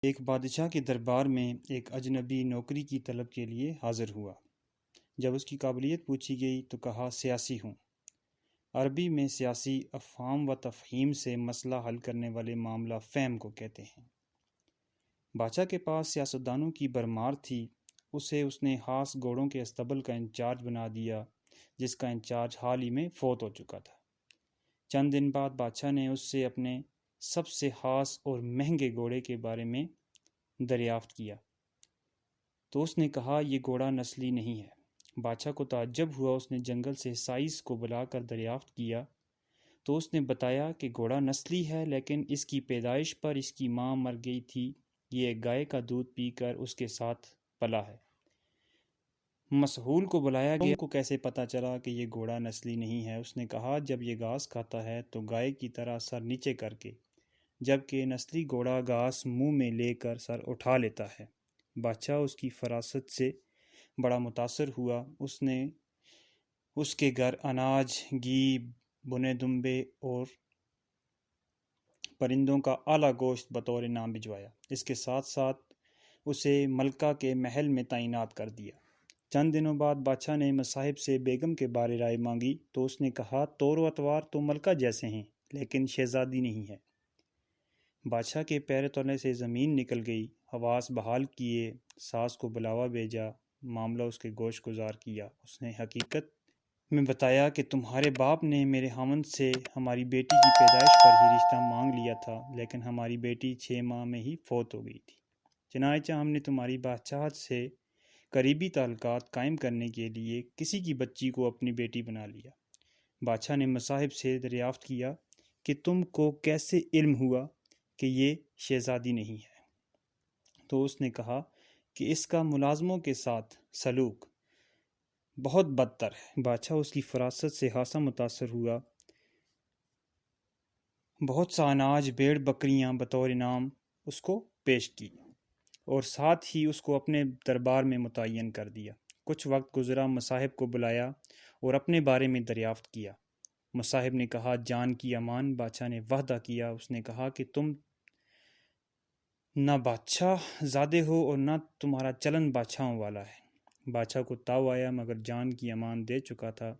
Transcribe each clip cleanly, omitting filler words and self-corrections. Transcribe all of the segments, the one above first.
ایک بادشاہ کے دربار میں ایک اجنبی نوکری کی طلب کے لیے حاضر ہوا۔ جب اس کی قابلیت پوچھی گئی تو کہا سیاسی ہوں۔ عربی میں سیاسی افہام و تفہیم سے مسئلہ حل کرنے والے معاملہ فہم کو کہتے ہیں۔ بادشاہ کے پاس سیاستدانوں کی بھرمار تھی۔ اس نے خاص گھوڑوں کے استبل کا انچارج بنا دیا، جس کا انچارج حال ہی میں فوت ہو چکا تھا۔ چند دن بعد بادشاہ نے اس سے اپنے سب سے خاص اور مہنگے گھوڑے کے بارے میں دریافت کیا تو اس نے کہا یہ گھوڑا نسلی نہیں ہے۔ بادشاہ کو تعجب ہوا۔ اس نے جنگل سے سائس کو بلا کر دریافت کیا تو اس نے بتایا کہ گھوڑا نسلی ہے، لیکن اس کی پیدائش پر اس کی ماں مر گئی تھی۔ یہ ایک گائے کا دودھ پی کر اس کے ساتھ پلا ہے۔ مسحول کو بلایا گیا۔ کو کیسے پتا چلا کہ یہ گھوڑا نسلی نہیں ہے؟ اس نے کہا جب یہ گھاس کھاتا ہے تو گائے کی طرح سر نیچے کر کے، جبکہ نسلی گھوڑا گھاس منہ میں لے کر سر اٹھا لیتا ہے۔ بادشاہ اس کی فراست سے بڑا متاثر ہوا۔ اس نے اس کے گھر اناج، گھی، بنے دمبے اور پرندوں کا اعلیٰ گوشت بطور انعام بھجوایا۔ اس کے ساتھ ساتھ اسے ملکہ کے محل میں تعینات کر دیا۔ چند دنوں بعد بادشاہ نے مصاحب سے بیگم کے بارے رائے مانگی تو اس نے کہا طور و اطوار تو ملکہ جیسے ہیں، لیکن شہزادی نہیں ہے۔ بادشاہ کے پیر تلے سے زمین نکل گئی۔ حواس بحال کیے، ساس کو بلاوا بھیجا، معاملہ اس کے گوش گزار کیا۔ اس نے حقیقت میں بتایا کہ تمہارے باپ نے میرے خاوند سے ہماری بیٹی کی پیدائش پر ہی رشتہ مانگ لیا تھا، لیکن ہماری بیٹی 6 ماہ میں ہی فوت ہو گئی تھی۔ چنانچہ ہم نے تمہاری بادشاہت سے قریبی تعلقات قائم کرنے کے لیے کسی کی بچی کو اپنی بیٹی بنا لیا۔ بادشاہ نے مصاحب سے دریافت کیا کہ تم کو کیسے علم ہوا کہ یہ شہزادی نہیں ہے؟ تو اس نے کہا کہ اس کا ملازموں کے ساتھ سلوک بہت بدتر ہے۔ بادشاہ اس کی فراست سے خاصا متاثر ہوا۔ بہت سا اناج، بھیڑ بکریاں بطور انعام اس کو پیش کی اور ساتھ ہی اس کو اپنے دربار میں متعین کر دیا۔ کچھ وقت گزرا، مصاحب کو بلایا اور اپنے بارے میں دریافت کیا۔ مصاحب نے کہا جان کی امان۔ بادشاہ نے وعدہ کیا۔ اس نے کہا کہ تم نہ بادشاہ زادے ہو اور نہ تمہارا چلن بادشاہوں والا ہے۔ بادشاہ کو تاؤ آیا مگر جان کی امان دے چکا تھا۔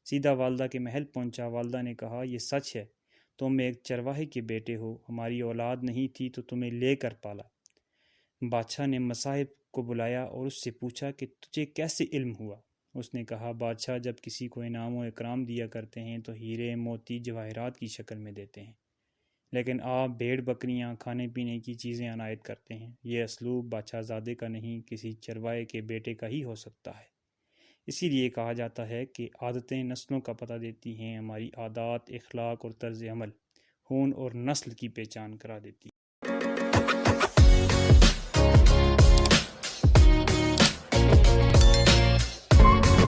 سیدھا والدہ کے محل پہنچا۔ والدہ نے کہا یہ سچ ہے، تم ایک چرواہے کے بیٹے ہو، ہماری اولاد نہیں تھی تو تمہیں لے کر پالا۔ بادشاہ نے مصاحب کو بلایا اور اس سے پوچھا کہ تجھے کیسے علم ہوا؟ اس نے کہا بادشاہ جب کسی کو انعام و اکرام دیا کرتے ہیں تو ہیرے، موتی، جواہرات کی شکل میں دیتے ہیں، لیکن آپ بھیڑ بکریاں، کھانے پینے کی چیزیں عنایت کرتے ہیں۔ یہ اسلوب بادشاہ زادے کا نہیں، کسی چرواہے کے بیٹے کا ہی ہو سکتا ہے۔ اسی لیے کہا جاتا ہے کہ عادتیں نسلوں کا پتہ دیتی ہیں۔ ہماری عادات، اخلاق اور طرز عمل خون اور نسل کی پہچان کرا دیتی ہیں۔